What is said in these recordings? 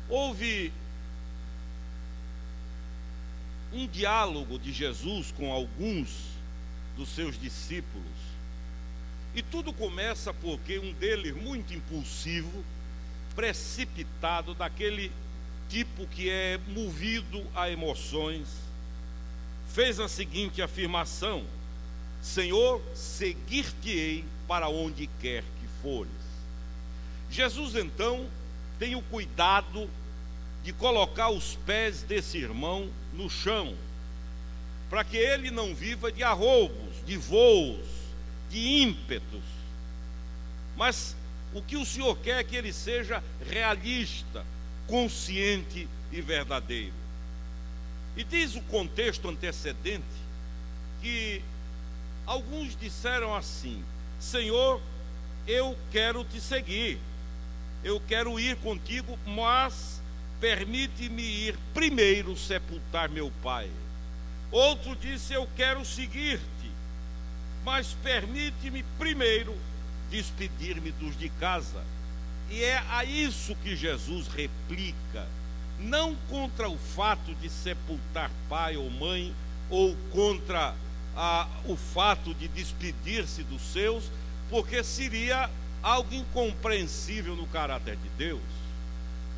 Houve um diálogo de Jesus com alguns dos seus discípulos, e tudo começa porque um deles, muito impulsivo, precipitado, daquele tipo que é movido a emoções, fez a seguinte afirmação: Senhor, seguir-te-ei para onde quer que fores. Jesus então tem o cuidado de colocar os pés desse irmão no chão, para que ele não viva de arroubos, de voos, de ímpetos. Mas o que o Senhor quer é que ele seja realista, consciente e verdadeiro. E diz o contexto antecedente que alguns disseram assim: Senhor, eu quero te seguir, eu quero ir contigo, mas permite-me ir primeiro sepultar meu pai. Outro disse: eu quero seguir-te, mas permite-me primeiro despedir-me dos de casa. E é a isso que Jesus replica, não contra o fato de sepultar pai ou mãe, ou contra o fato de despedir-se dos seus, porque seria algo incompreensível no caráter de Deus.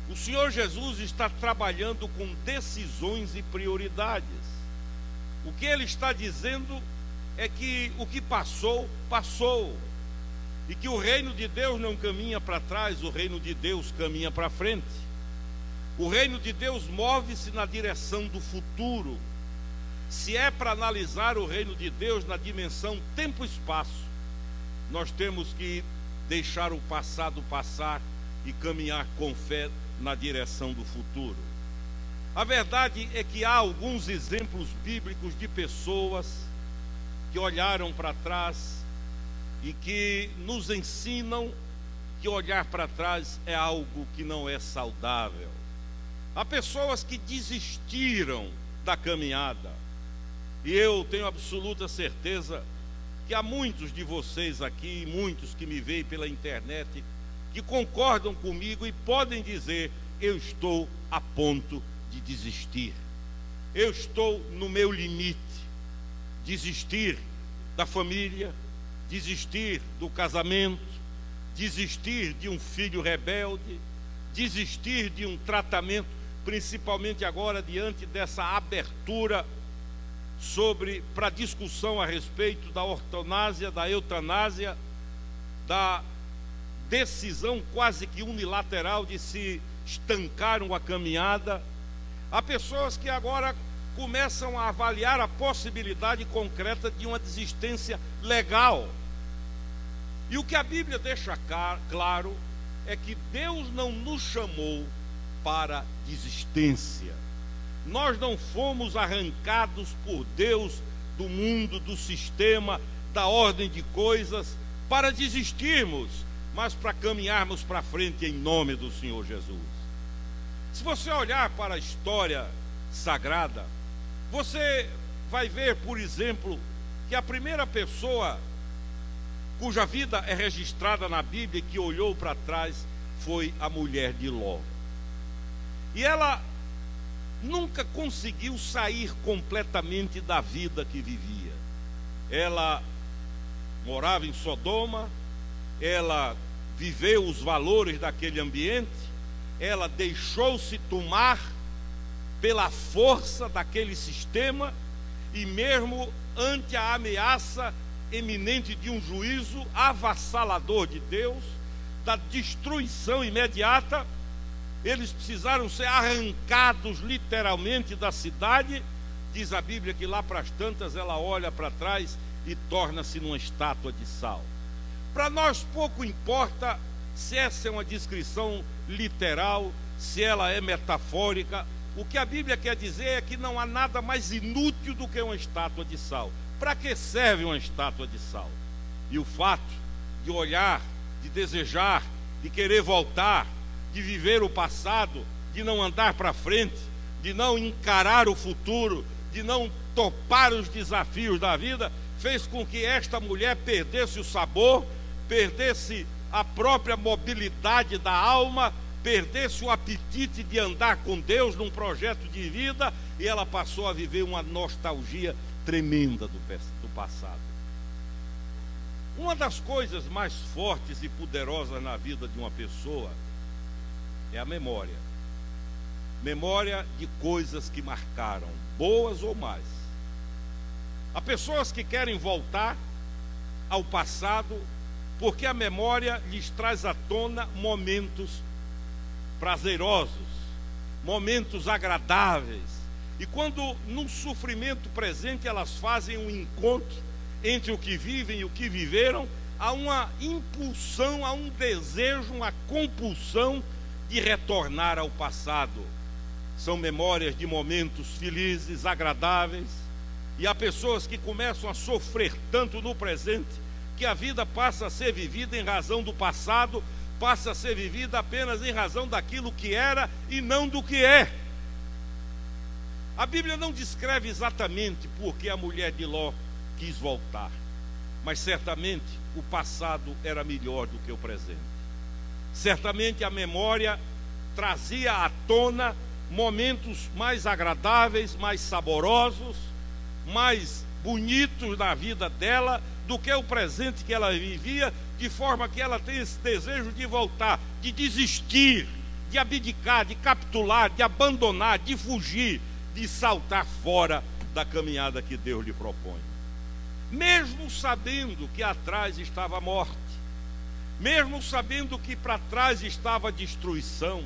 O Senhor Jesus está trabalhando com decisões e prioridades. O que Ele está dizendo é que o que passou, passou, e que o reino de Deus não caminha para trás, o reino de Deus caminha para frente. O reino de Deus move-se na direção do futuro. Se é para analisar o reino de Deus na dimensão tempo-espaço, nós temos que deixar o passado passar e caminhar com fé na direção do futuro. A verdade é que há alguns exemplos bíblicos de pessoas que olharam para trás e que nos ensinam que olhar para trás é algo que não é saudável. Há pessoas que desistiram da caminhada, e eu tenho absoluta certeza que há muitos de vocês aqui, muitos que me veem pela internet, que concordam comigo e podem dizer: eu estou a ponto de desistir, eu estou no meu limite. Desistir da família, desistir do casamento, desistir de um filho rebelde, desistir de um tratamento, principalmente agora diante dessa abertura para discussão a respeito da ortonásia, da eutanásia, da decisão quase que unilateral de se estancar uma caminhada. Há pessoas que agora começam a avaliar a possibilidade concreta de uma desistência legal. E o que a Bíblia deixa claro é que Deus não nos chamou para desistência. Nós não fomos arrancados por Deus do mundo, do sistema, da ordem de coisas para desistirmos, mas para caminharmos para frente em nome do Senhor Jesus. Se você olhar para a história sagrada, você vai ver, por exemplo, que a primeira pessoa cuja vida é registrada na Bíblia e que olhou para trás foi a mulher de Ló. E ela nunca conseguiu sair completamente da vida que vivia. Ela morava em Sodoma, ela viveu os valores daquele ambiente, ela deixou-se tomar pela força daquele sistema, e mesmo ante a ameaça eminente de um juízo avassalador de Deus, da destruição imediata, eles precisaram ser arrancados literalmente da cidade. Diz a Bíblia que lá para as tantas ela olha para trás e torna-se numa estátua de sal. Para nós pouco importa se essa é uma descrição literal, se ela é metafórica. O que a Bíblia quer dizer é que não há nada mais inútil do que uma estátua de sal. Para que serve uma estátua de sal? E o fato de olhar, de desejar, de querer voltar, de viver o passado, de não andar para frente, de não encarar o futuro, de não topar os desafios da vida, fez com que esta mulher perdesse o sabor, perdesse a própria mobilidade da alma perdesse o apetite de andar com Deus num projeto de vida, e ela passou a viver uma nostalgia tremenda do passado. Uma das coisas mais fortes e poderosas na vida de uma pessoa é a memória. Memória de coisas que marcaram, boas ou más. Há pessoas que querem voltar ao passado porque a memória lhes traz à tona momentos prazerosos, momentos agradáveis. E quando num sofrimento presente elas fazem um encontro entre o que vivem e o que viveram, há uma impulsão, há um desejo, uma compulsão de retornar ao passado. São memórias de momentos felizes, agradáveis, e há pessoas que começam a sofrer tanto no presente que a vida passa a ser vivida em razão do passado, passa a ser vivida apenas em razão daquilo que era e não do que é. A Bíblia não descreve exatamente por que a mulher de Ló quis voltar, mas certamente o passado era melhor do que o presente. Certamente a memória trazia à tona momentos mais agradáveis, mais saborosos, mais bonitos na vida dela do que o presente que ela vivia, de forma que ela tem esse desejo de voltar, de desistir, de abdicar, de capitular, de abandonar, de fugir, de saltar fora da caminhada que Deus lhe propõe. Mesmo sabendo que atrás estava a morte, mesmo sabendo que para trás estava a destruição,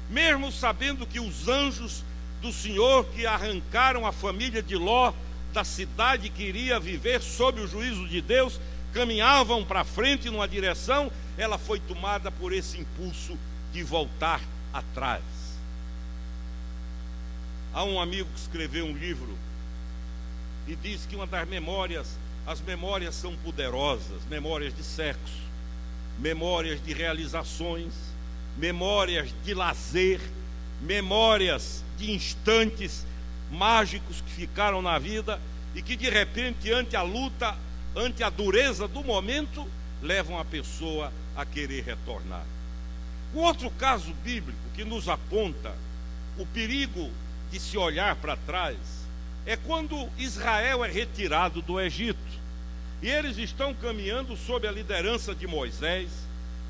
mesmo sabendo que os anjos do Senhor que arrancaram a família de Ló da cidade que iria viver sob o juízo de Deus, caminhavam para frente numa direção, ela foi tomada por esse impulso de voltar atrás. Há um amigo que escreveu um livro e diz que uma das memórias, as memórias são poderosas, memórias de sexo, memórias de realizações, memórias de lazer, memórias de instantes mágicos que ficaram na vida e que de repente, ante a luta, ante a dureza do momento, levam a pessoa a querer retornar. Um outro caso bíblico que nos aponta o perigo de se olhar para trás é quando Israel é retirado do Egito e eles estão caminhando sob a liderança de Moisés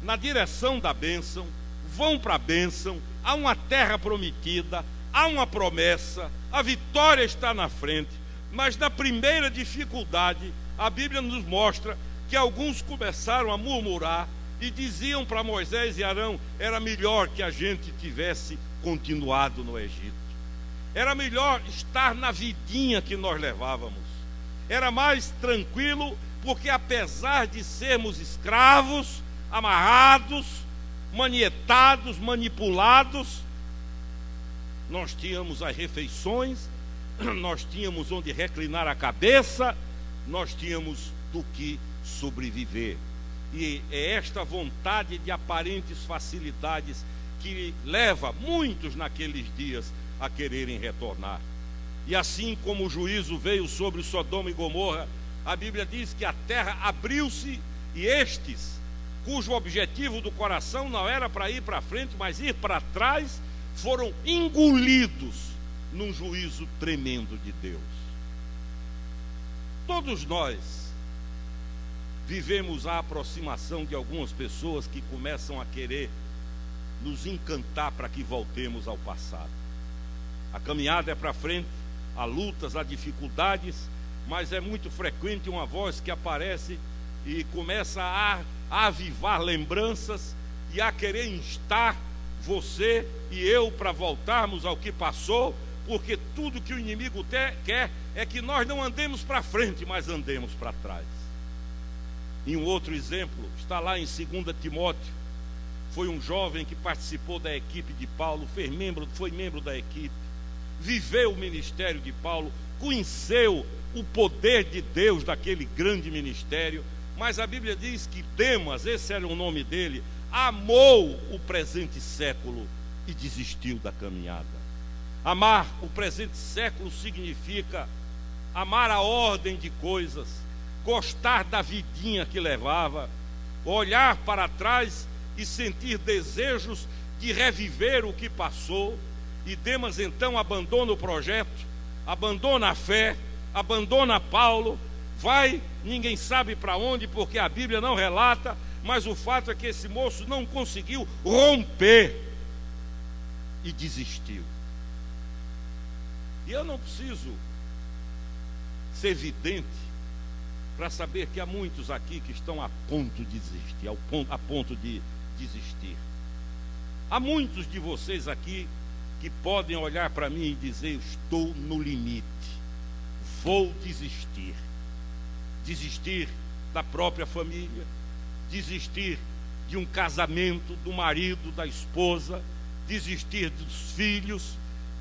na direção da bênção, vão para a bênção, há uma terra prometida, há uma promessa, a vitória está na frente, mas na primeira dificuldade a Bíblia nos mostra que alguns começaram a murmurar e diziam para Moisés e Arão: era melhor que a gente tivesse continuado no Egito. Era melhor estar na vidinha que nós levávamos. Era mais tranquilo, porque apesar de sermos escravos, amarrados, manietados, manipulados, nós tínhamos as refeições, nós tínhamos onde reclinar a cabeça, nós tínhamos do que sobreviver. E é esta vontade de aparentes facilidades que leva muitos naqueles dias a quererem retornar. E assim como o juízo veio sobre Sodoma e Gomorra, a Bíblia diz que a terra abriu-se e estes, cujo objetivo do coração não era para ir para frente, mas ir para trás, foram engolidos num juízo tremendo de Deus. Todos nós vivemos a aproximação de algumas pessoas que começam a querer nos encantar para que voltemos ao passado. A caminhada é para frente, há lutas, há dificuldades, mas é muito frequente uma voz que aparece e começa a avivar lembranças e a querer instar você e eu para voltarmos ao que passou, porque tudo que o inimigo quer é que nós não andemos para frente, mas andemos para trás. E um outro exemplo está lá em 2 Timóteo. Foi um jovem que participou da equipe de Paulo, foi membro da equipe, viveu o ministério de Paulo, conheceu o poder de Deus daquele grande ministério, mas a Bíblia diz que Demas, esse era o nome dele, amou o presente século e desistiu da caminhada. Amar o presente século significa amar a ordem de coisas, gostar da vidinha que levava, olhar para trás e sentir desejos de reviver o que passou, e Demas então abandona o projeto, abandona a fé, abandona Paulo, vai, ninguém sabe para onde, porque a Bíblia não relata, mas o fato é que esse moço não conseguiu romper e desistiu. E eu não preciso ser vidente para saber que há muitos aqui que estão a ponto de desistir, a ponto de desistir. Há muitos de vocês aqui que podem olhar para mim e dizer: eu estou no limite, vou desistir. Desistir da própria família, desistir de um casamento, do marido, da esposa, desistir dos filhos,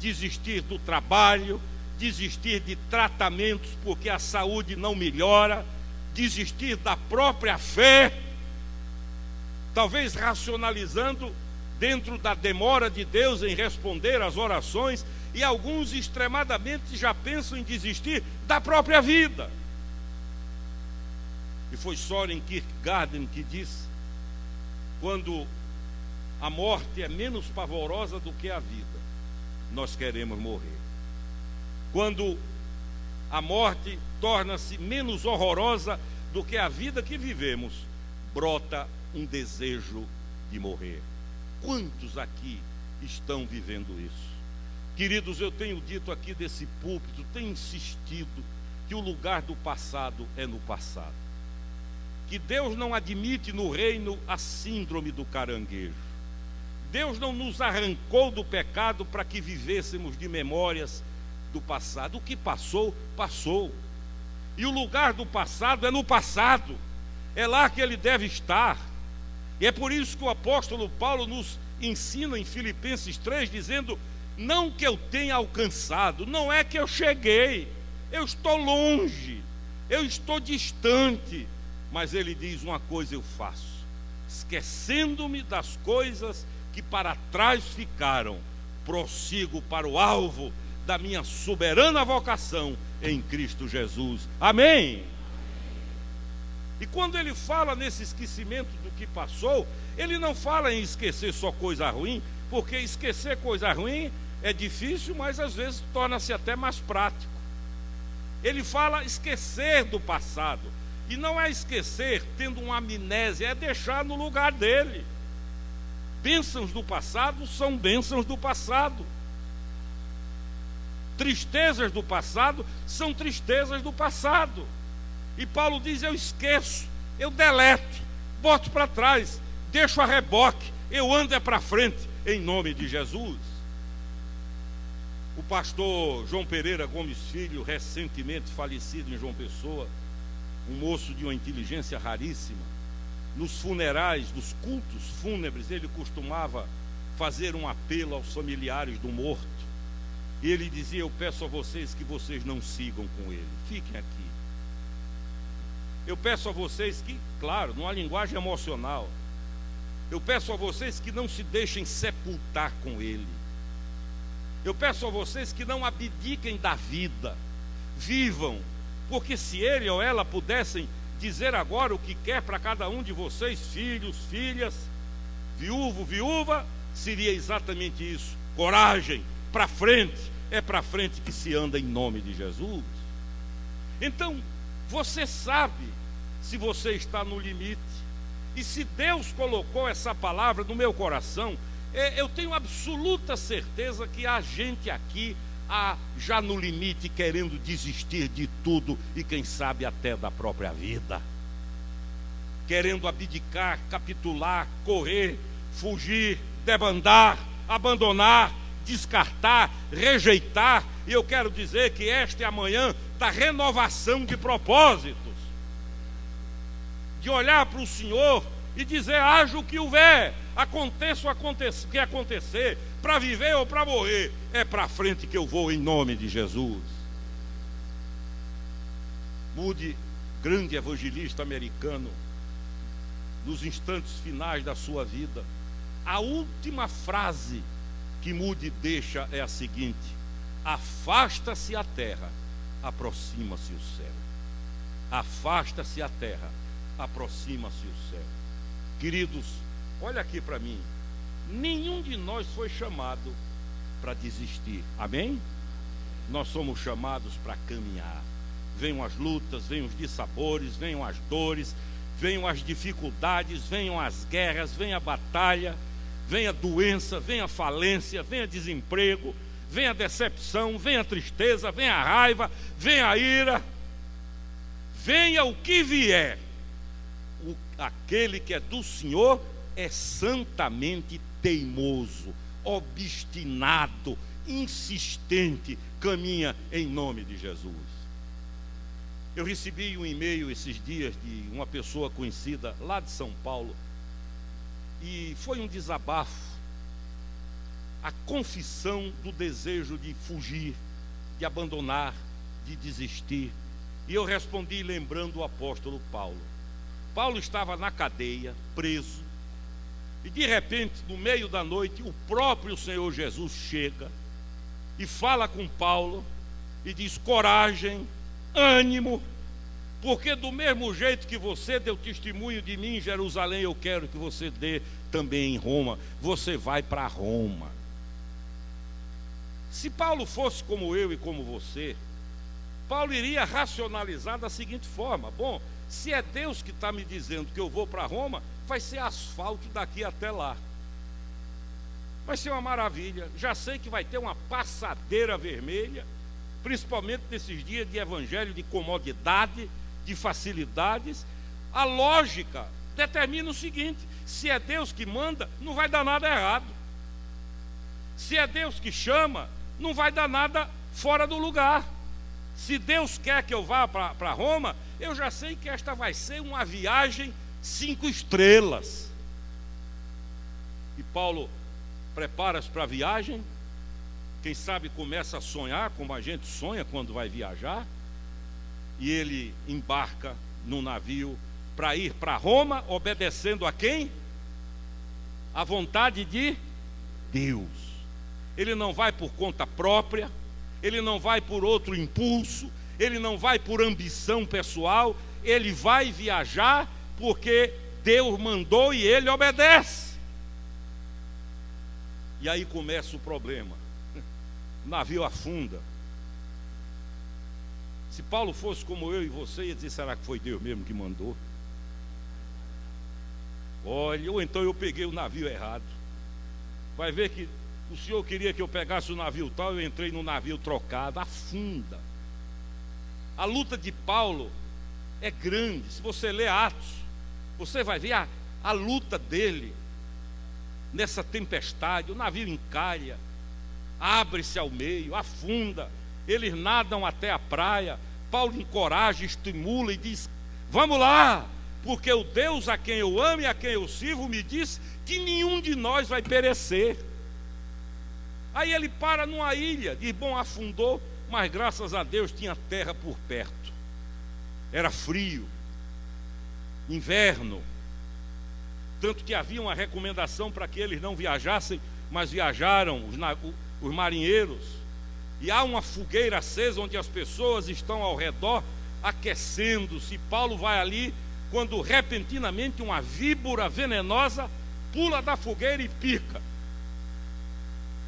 desistir do trabalho, desistir de tratamentos porque a saúde não melhora, desistir da própria fé, talvez racionalizando dentro da demora de Deus em responder às orações, e alguns extremadamente já pensam em desistir da própria vida. E foi Søren Kierkegaard que disse: quando a morte é menos pavorosa do que a vida, nós queremos morrer. Quando a morte torna-se menos horrorosa do que a vida que vivemos, brota um desejo de morrer. Quantos aqui estão vivendo isso? Queridos, eu tenho dito aqui desse púlpito, tenho insistido que o lugar do passado é no passado. Que Deus não admite no reino a síndrome do caranguejo. Deus não nos arrancou do pecado para que vivêssemos de memórias do passado. O que passou, passou. E o lugar do passado é no passado. É lá que ele deve estar. E é por isso que o apóstolo Paulo nos ensina em Filipenses 3, dizendo: não que eu tenha alcançado, não é que eu cheguei, eu estou longe, eu estou distante. Mas ele diz: uma coisa eu faço, esquecendo-me das coisas que para trás ficaram, prossigo para o alvo da minha soberana vocação em Cristo Jesus. Amém? E quando ele fala nesse esquecimento do que passou, ele não fala em esquecer só coisa ruim, porque esquecer coisa ruim é difícil, mas às vezes torna-se até mais prático. Ele fala esquecer do passado. E não é esquecer tendo uma amnésia, é deixar no lugar dele. Bênçãos do passado são bênçãos do passado. Tristezas do passado são tristezas do passado. E Paulo diz: eu esqueço, eu deleto, boto para trás, deixo a reboque, eu ando é para frente, em nome de Jesus. O pastor João Pereira Gomes Filho, recentemente falecido em João Pessoa, um moço de uma inteligência raríssima, nos funerais, nos cultos fúnebres, ele costumava fazer um apelo aos familiares do morto, e ele dizia: eu peço a vocês que vocês não sigam com ele, fiquem aqui. Eu peço a vocês que, claro, numa linguagem emocional, eu peço a vocês que não se deixem sepultar com ele. Eu peço a vocês que não abdiquem da vida, vivam, porque se ele ou ela pudessem dizer agora o que quer para cada um de vocês, filhos, filhas, viúvo, viúva, seria exatamente isso: coragem, para frente, é para frente que se anda em nome de Jesus. Então, você sabe se você está no limite, e se Deus colocou essa palavra no meu coração, eu tenho absoluta certeza que há gente aqui já no limite, querendo desistir de tudo, e quem sabe até da própria vida, querendo abdicar, capitular, correr, fugir, debandar, abandonar, descartar, rejeitar. E eu quero dizer que esta é a manhã da renovação de propósitos, de olhar para o Senhor e dizer: haja o que houver, aconteça o que acontecer, para viver ou para morrer, é para frente que eu vou em nome de Jesus. Moody, grande evangelista americano, nos instantes finais da sua vida, a última frase que Moody deixa é a seguinte: afasta-se a terra, aproxima-se o céu. Afasta-se a terra, aproxima-se o céu. Queridos, olha aqui para mim. nenhum de nós foi chamado para desistir. Amém? Nós somos chamados para caminhar. Venham as lutas, venham os dissabores, venham as dores, venham as dificuldades, venham as guerras, venha a batalha, venha a doença, venha a falência, venha desemprego, venha a decepção, venha a tristeza, venha a raiva, venha a ira, venha o que vier. Aquele que é do Senhor é santamente teimoso, obstinado, insistente, caminha em nome de Jesus. Eu recebi um e-mail esses dias de uma pessoa conhecida lá de São Paulo, e foi um desabafo, a confissão do desejo de fugir, de abandonar, de desistir. E eu respondi lembrando o apóstolo Paulo. Paulo estava na cadeia, preso, e de repente, no meio da noite, o próprio Senhor Jesus chega e fala com Paulo e diz: coragem, ânimo, porque do mesmo jeito que você deu testemunho de mim em Jerusalém, eu quero que você dê também em Roma. Você vai para Roma. Se Paulo fosse como eu e como você, Paulo iria racionalizar da seguinte forma: bom, se é Deus que está me dizendo que eu vou para Roma, vai ser asfalto daqui até lá. Vai ser uma maravilha. Já sei que vai ter uma passadeira vermelha, principalmente nesses dias de evangelho de comodidade, de facilidades. A lógica determina o seguinte: se é Deus que manda, não vai dar nada errado. Se é Deus que chama, não vai dar nada fora do lugar. Se Deus quer que eu vá para Roma, eu já sei que esta vai ser uma viagem 5 estrelas. E Paulo prepara-se para a viagem. Quem sabe começa a sonhar como a gente sonha quando vai viajar. E ele embarca num navio para ir para Roma, obedecendo a quem? A vontade de Deus. Ele não vai por conta própria, ele não vai por outro impulso, ele não vai por ambição pessoal, ele vai viajar porque Deus mandou e ele obedece. E aí começa o problema. O navio afunda. Se Paulo fosse como eu e você, ia dizer: será que foi Deus mesmo que mandou? Olha, ou então eu peguei o navio errado. Vai ver que o Senhor queria que eu pegasse o navio tal, eu entrei no navio trocado. Afunda. A luta de Paulo é grande. Se você ler Atos, você vai ver a luta dele nessa tempestade. O navio encalha, abre-se ao meio, afunda. Eles nadam até a praia. Paulo encoraja, estimula e diz: vamos lá, porque o Deus a quem eu amo e a quem eu sirvo me disse que nenhum de nós vai perecer. Aí ele para numa ilha, diz: bom, afundou, mas graças a Deus tinha terra por perto. Era frio, inverno, tanto que havia uma recomendação para que eles não viajassem, mas viajaram os marinheiros. E há uma fogueira acesa onde as pessoas estão ao redor aquecendo-se. Paulo vai ali quando repentinamente uma víbora venenosa pula da fogueira e pica.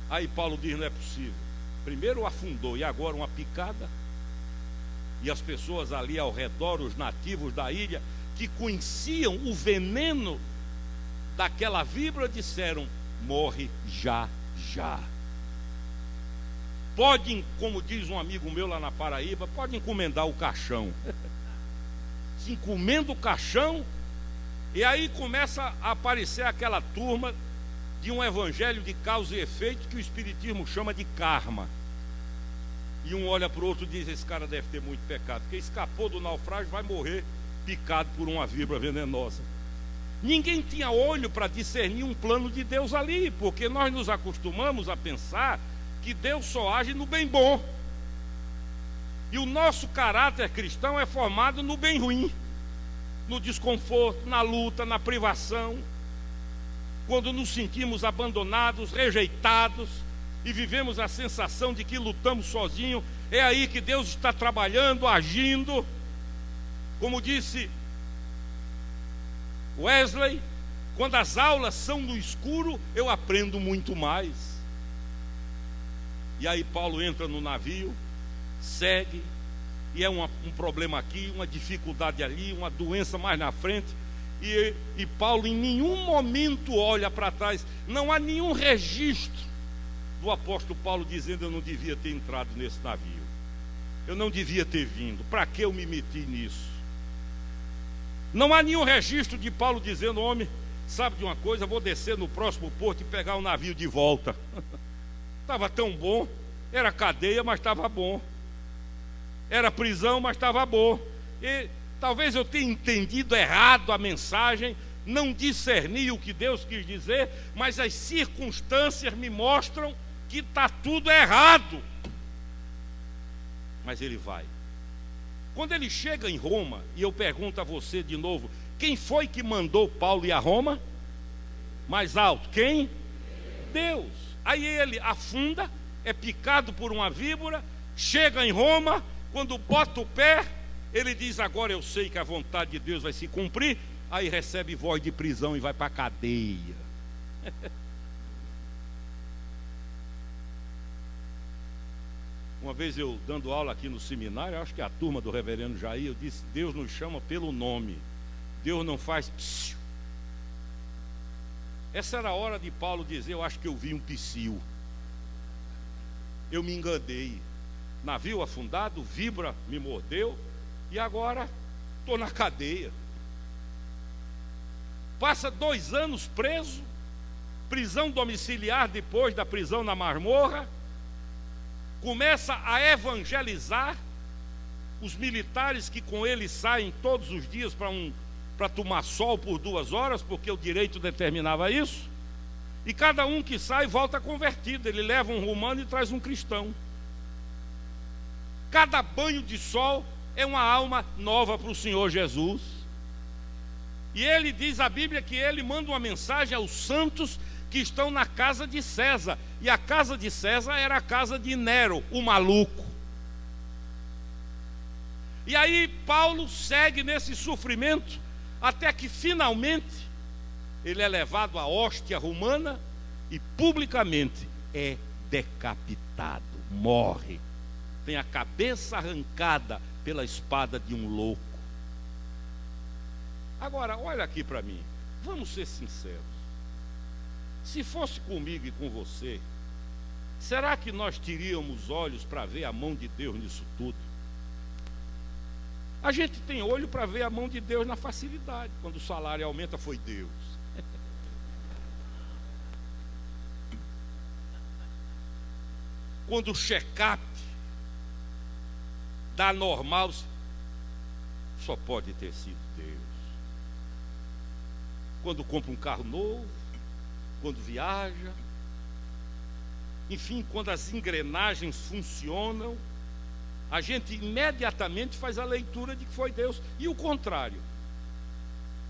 Aí Paulo diz: não é possível. Primeiro afundou e agora uma picada. E as pessoas ali ao redor, os nativos da ilha, que conheciam o veneno daquela víbora, disseram: morre já, já. Pode, como diz um amigo meu lá na Paraíba, pode encomendar o caixão. Se encomenda o caixão, e aí começa a aparecer aquela turma de um evangelho de causa e efeito que o Espiritismo chama de karma. E um olha para o outro e diz: esse cara deve ter muito pecado, porque escapou do naufrágio, vai morrer picado por uma víbora venenosa. Ninguém tinha olho para discernir um plano de Deus ali, porque nós nos acostumamos a pensar que Deus só age no bem bom. E o nosso caráter cristão é formado no bem ruim, no desconforto, na luta, na privação. Quando nos sentimos abandonados, rejeitados e vivemos a sensação de que lutamos sozinhos, é aí que Deus está trabalhando, agindo. Como disse Wesley, Quando as aulas são no escuro, eu aprendo muito mais. E aí Paulo entra no navio, segue, e é um problema aqui, uma dificuldade ali, uma doença mais na frente. E Paulo em nenhum momento olha para trás. Não há nenhum registro do apóstolo Paulo dizendo: eu não devia ter entrado nesse navio, eu não devia ter vindo, para que eu me meti nisso? Não há nenhum registro de Paulo dizendo: homem, sabe de uma coisa, vou descer no próximo porto e pegar o navio de volta. Estava tão bom, era cadeia, mas estava bom, era prisão, mas estava bom. E talvez eu tenha entendido errado a mensagem, não discerni o que Deus quis dizer, mas as circunstâncias me mostram que está tudo errado. Mas ele vai. Quando ele chega em Roma, e eu pergunto a você de novo: quem foi que mandou Paulo ir a Roma? Mais alto, quem? Deus. Aí ele afunda, é picado por uma víbora, chega em Roma, quando bota o pé, ele diz: agora eu sei que a vontade de Deus vai se cumprir. Aí recebe voz de prisão e vai para a cadeia. Uma vez eu dando aula aqui no seminário, acho que a turma do reverendo Jair, eu disse: Deus nos chama pelo nome, Deus não faz psiu. Essa era a hora de Paulo dizer: eu acho que eu vi um psiu, eu me enganei, navio afundado, víbora me mordeu, e agora estou na cadeia. Passa 2 anos preso, prisão domiciliar depois da prisão na Masmorra. Começa a evangelizar os militares que com ele saem todos os dias para tomar sol por 2 horas, porque o direito determinava isso. E cada um que sai volta convertido. Ele leva um romano e traz um cristão. Cada banho de sol é uma alma nova para o Senhor Jesus. E ele diz, a Bíblia, que ele manda uma mensagem aos santos que estão na casa de César. E a casa de César era a casa de Nero, o maluco. E aí Paulo segue nesse sofrimento, até que finalmente ele é levado à hóstia romana e publicamente é decapitado, morre. Tem a cabeça arrancada pela espada de um louco. Agora, olha aqui para mim, vamos ser sinceros. Se fosse comigo e com você, será que nós teríamos os olhos para ver a mão de Deus nisso tudo? A gente tem olho para ver a mão de Deus na facilidade. Quando o salário aumenta, foi Deus. Quando o check-up dá normal, só pode ter sido Deus. Quando compra um carro novo, quando viaja, enfim, quando as engrenagens funcionam, a gente imediatamente faz a leitura de que foi Deus. E o contrário: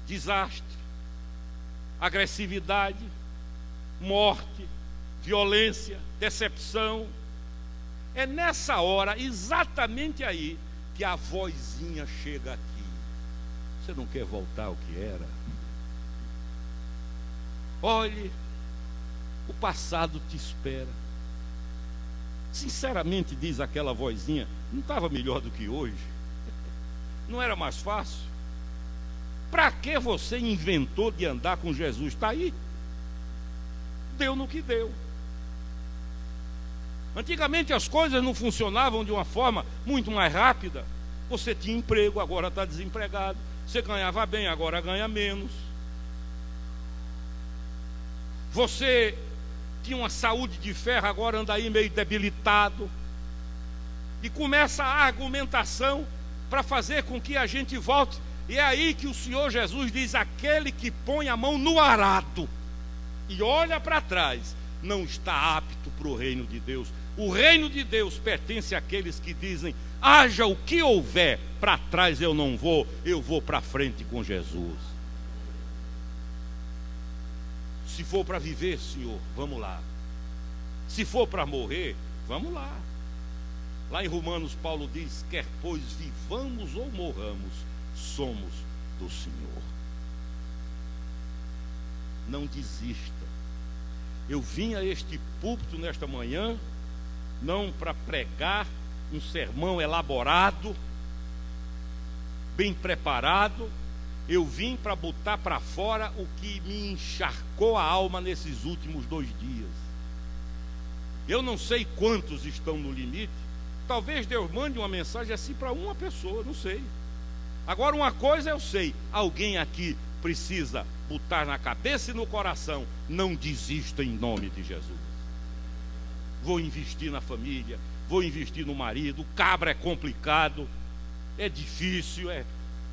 desastre, agressividade, morte, violência, decepção. É nessa hora, exatamente aí, que a vozinha chega aqui: você não quer voltar ao que era? Olhe, o passado te espera. Sinceramente, diz aquela vozinha, não estava melhor do que hoje? Não era mais fácil? Para que você inventou de andar com Jesus? Está aí. Deu no que deu. Antigamente as coisas não funcionavam de uma forma muito mais rápida. Você tinha emprego, agora está desempregado. Você ganhava bem, agora ganha menos. Você tinha uma saúde de ferro, agora anda aí meio debilitado. E começa a argumentação para fazer com que a gente volte. E é aí que o Senhor Jesus diz: aquele que põe a mão no arado e olha para trás, não está apto para o reino de Deus. O reino de Deus pertence àqueles que dizem: haja o que houver, para trás eu não vou, eu vou para frente com Jesus. Se for para viver, Senhor, vamos lá. Se for para morrer, vamos lá. Lá em Romanos, Paulo diz: quer pois vivamos ou morramos, somos do Senhor. não desista. Eu vim a este púlpito nesta manhã, não para pregar um sermão elaborado, bem preparado. Eu vim para botar para fora o que me encharcou a alma nesses últimos 2 dias. Eu não sei quantos estão no limite. Talvez Deus mande uma mensagem assim para uma pessoa, não sei. Agora, uma coisa eu sei: alguém aqui precisa botar na cabeça e no coração: não desista em nome de Jesus. Vou investir na família, vou investir no marido. O cabra é complicado, é difícil, é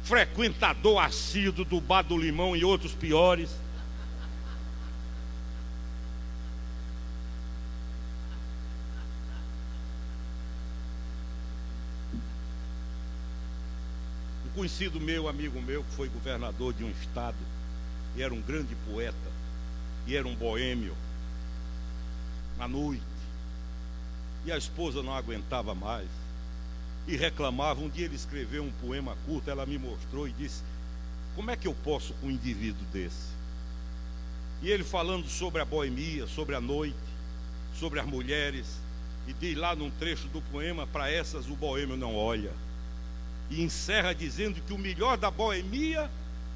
frequentador assíduo do Bar do Limão e outros piores. Um conhecido meu, amigo meu, que foi governador de um estado, e era um grande poeta, e era um boêmio, à noite, e a esposa não aguentava mais, e reclamava. Um dia ele escreveu um poema curto, ela me mostrou e disse: como é que eu posso com um indivíduo desse? E ele falando sobre a boemia, sobre a noite, sobre as mulheres, e diz lá num trecho do poema: para essas o boêmio não olha. E encerra dizendo que o melhor da boemia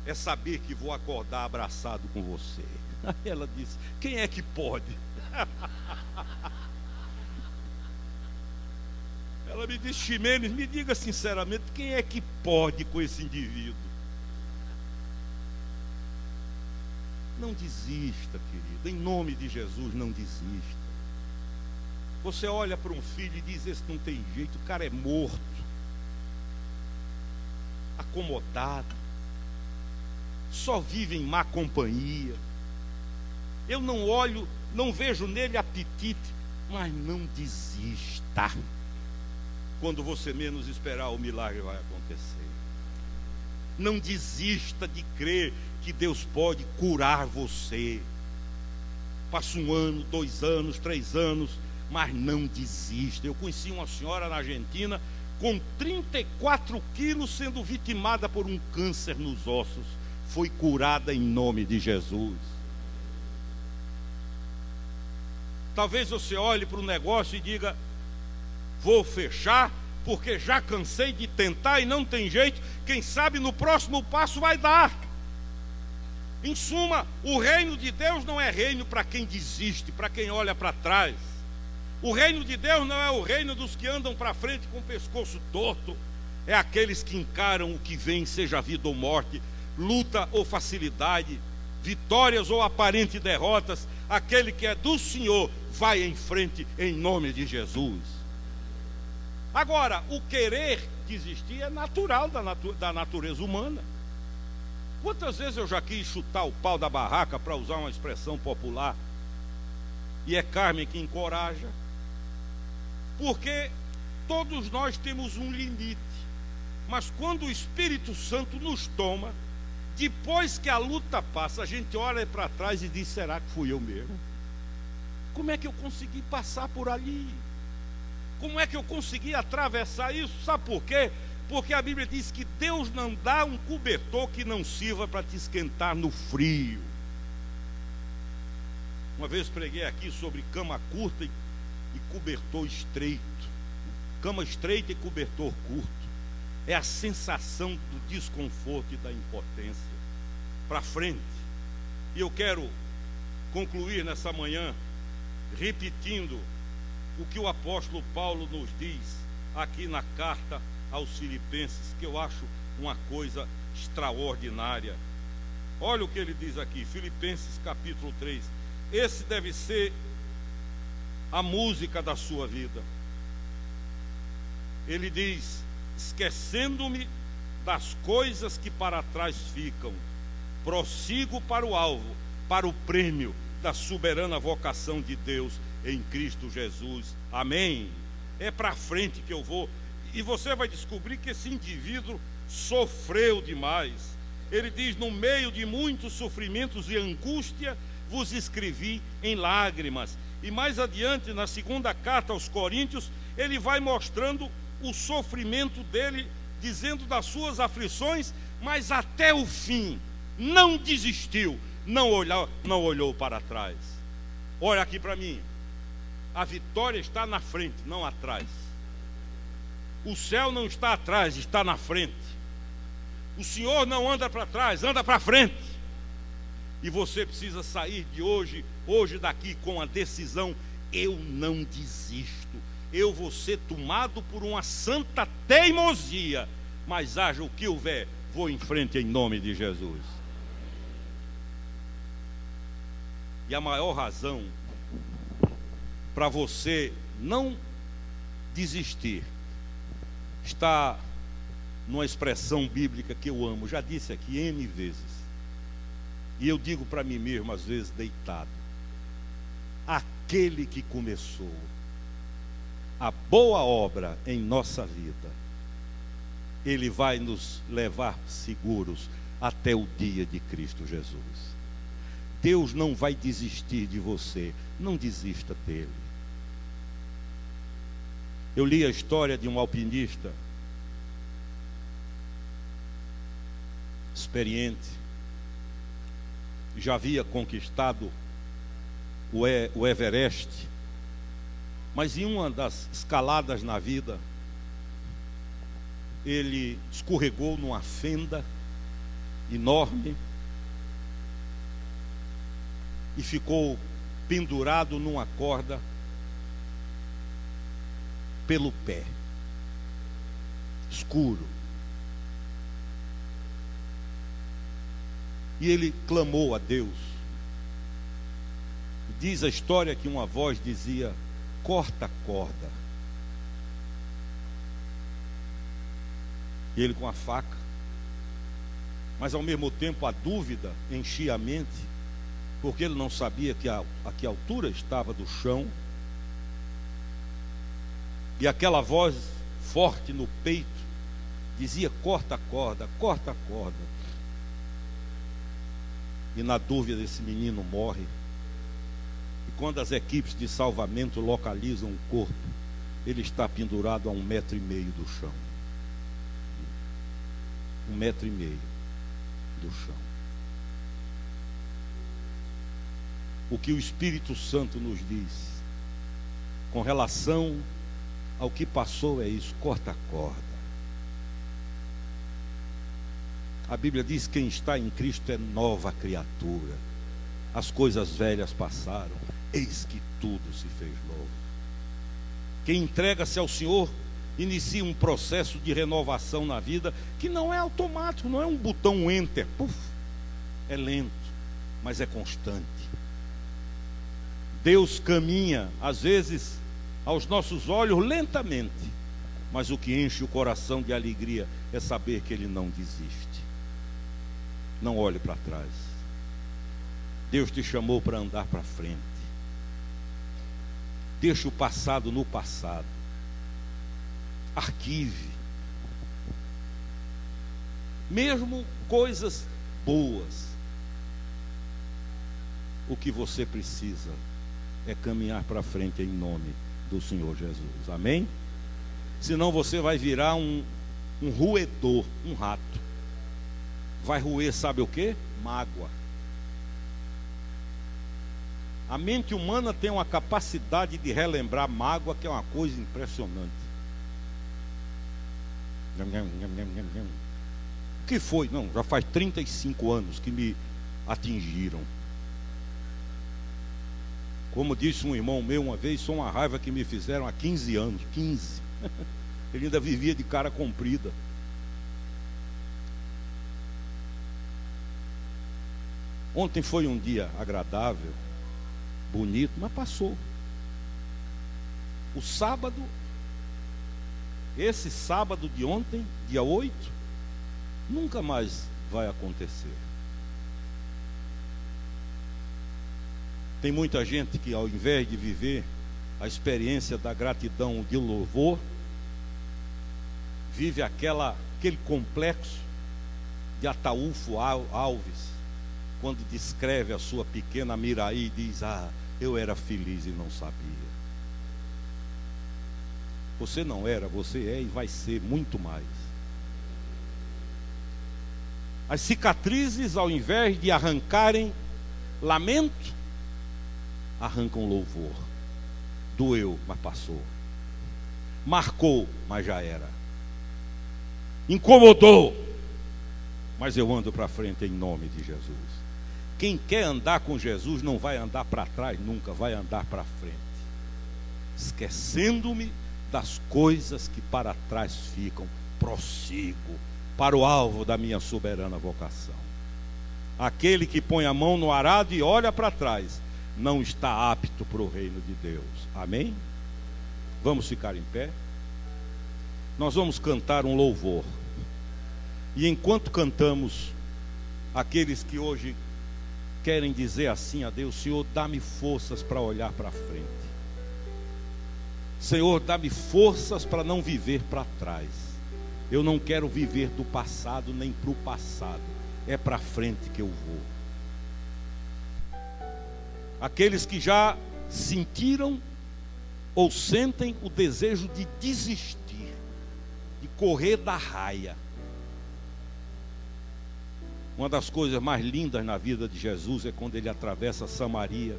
é saber que vou acordar abraçado com você. Aí ela disse: quem é que pode? Ela me disse: Ximenes, me diga sinceramente, quem é que pode com esse indivíduo? Não desista, querido, em nome de Jesus, não desista. Você olha para um filho e diz: esse não tem jeito, o cara é morto, acomodado, só vive em má companhia. Eu não olho, não vejo nele apetite, mas não desista. Quando você menos esperar, o milagre vai acontecer. Não desista de crer que Deus pode curar você. Passa 1 ano, 2 anos, 3 anos, mas não desista. Eu conheci uma senhora na Argentina com 34 quilos, sendo vitimada por um câncer nos ossos. Foi curada em nome de Jesus. Talvez você olhe para o negócio e diga: vou fechar porque já cansei de tentar e não tem jeito. Quem sabe no próximo passo vai dar. Em suma, o reino de Deus não é reino para quem desiste, para quem olha para trás. O reino de Deus não é o reino dos que andam para frente com o pescoço torto. É aqueles que encaram o que vem, seja vida ou morte, luta ou facilidade, vitórias ou aparentes derrotas. Aquele que é do Senhor vai em frente em nome de Jesus. Agora, o querer desistir é natural da natureza humana. Quantas vezes eu já quis chutar o pau da barraca, para usar uma expressão popular, e é Carmen que encoraja, porque todos nós temos um limite, mas quando o Espírito Santo nos toma, depois que a luta passa, a gente olha para trás e diz: será que fui eu mesmo? Como é que eu consegui passar por ali? Como é que eu consegui atravessar isso? Sabe por quê? Porque a Bíblia diz que Deus não dá um cobertor que não sirva para te esquentar no frio. Uma vez preguei aqui sobre cama curta e cobertor estreito. Cama estreita e cobertor curto. É a sensação do desconforto e da impotência. Para frente. E eu quero concluir nessa manhã repetindo o que o apóstolo Paulo nos diz aqui na carta aos Filipenses, que eu acho uma coisa extraordinária. Olha o que ele diz aqui, Filipenses capítulo 3. Esse deve ser a música da sua vida. Ele diz: esquecendo-me das coisas que para trás ficam, prossigo para o alvo, para o prêmio da soberana vocação de Deus em Cristo Jesus. Amém? É para frente que eu vou. E você vai descobrir que esse indivíduo sofreu demais. Ele diz: no meio de muitos sofrimentos e angústia, vos escrevi em lágrimas. E mais adiante, na segunda carta aos Coríntios, ele vai mostrando o sofrimento dele, dizendo das suas aflições, mas até o fim não desistiu, não olhou para trás. Olha aqui para mim. A vitória está na frente, não atrás. O céu não está atrás, está na frente. O Senhor não anda para trás, anda para frente. E você precisa sair de hoje daqui com a decisão: eu não desisto. Eu vou ser tomado por uma santa teimosia, mas haja o que houver, vou em frente em nome de Jesus. E a maior razão para você não desistir está numa expressão bíblica que eu amo, já disse aqui N vezes, e eu digo para mim mesmo às vezes deitado: aquele que começou a boa obra em nossa vida, Ele vai nos levar seguros até o dia de Cristo Jesus. Deus não vai desistir de você, não desista dele. Eu li a história de um alpinista experiente, já havia conquistado o Everest, mas em uma das escaladas na vida, ele escorregou numa fenda enorme e ficou pendurado numa corda pelo pé, escuro. E ele clamou a Deus. Diz a história que uma voz dizia: corta a corda. E ele com a faca, mas ao mesmo tempo a dúvida enchia a mente, porque ele não sabia a que altura estava do chão. E aquela voz forte no peito dizia: corta a corda, corta a corda. E na dúvida esse menino morre. E quando as equipes de salvamento localizam o corpo, ele está pendurado a 1,5 metro do chão. 1,5 metro do chão. O que o Espírito Santo nos diz com relação ao que passou é isso: corta a corda. A Bíblia diz: quem está em Cristo é nova criatura. As coisas velhas passaram, eis que tudo se fez novo. Quem entrega-se ao Senhor inicia um processo de renovação na vida que não é automático, não é um botão enter, puf, é lento, mas é constante. Deus caminha, às vezes, aos nossos olhos lentamente, mas o que enche o coração de alegria é saber que Ele não desiste. Não olhe para trás. Deus te chamou para andar para frente. Deixe o passado no passado. Arquive. Mesmo coisas boas. O que você precisa é caminhar para frente em nome do Senhor Jesus. Amém? Senão você vai virar um roedor, um rato. Vai roer, sabe o que? Mágoa. A mente humana tem uma capacidade de relembrar mágoa que é uma coisa impressionante. O que foi? Não, já faz 35 anos que me atingiram. Como disse um irmão meu uma vez, foi uma raiva que me fizeram há 15 anos. 15. Ele ainda vivia de cara comprida. Ontem foi um dia agradável, bonito, mas passou. O sábado, esse sábado de ontem, dia 8, nunca mais vai acontecer. Tem muita gente que, ao invés de viver a experiência da gratidão, de louvor, vive aquele complexo de Ataúfo Alves, quando descreve a sua pequena Miraí e diz: ah, eu era feliz e não sabia. Você não era, você é e vai ser muito mais. As cicatrizes, ao invés de arrancarem, lamento, arrancam louvor. Doeu, mas passou. Marcou, mas já era. Incomodou, mas eu ando para frente em nome de Jesus. Quem quer andar com Jesus não vai andar para trás nunca, vai andar para frente, esquecendo-me das coisas que para trás ficam. Prossigo para o alvo da minha soberana vocação. Aquele que põe a mão no arado e olha para trás não está apto para o reino de Deus. Amém? Vamos ficar em pé. Nós vamos cantar um louvor. E enquanto cantamos, aqueles que hoje querem dizer assim a Deus: Senhor, dá-me forças para olhar para frente. Senhor, dá-me forças para não viver para trás. Eu não quero viver do passado nem para o passado. É para frente que eu vou. Aqueles que já sentiram ou sentem o desejo de desistir, de correr da raia. Uma das coisas mais lindas na vida de Jesus é quando ele atravessa Samaria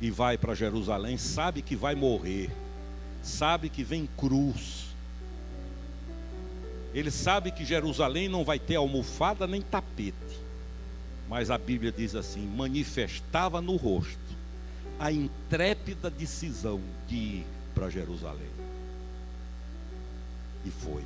e vai para Jerusalém. Sabe que vai morrer, sabe que vem cruz. Ele sabe que Jerusalém não vai ter almofada nem tapete. Mas a Bíblia diz assim: manifestava no rosto a intrépida decisão de ir para Jerusalém. E foi.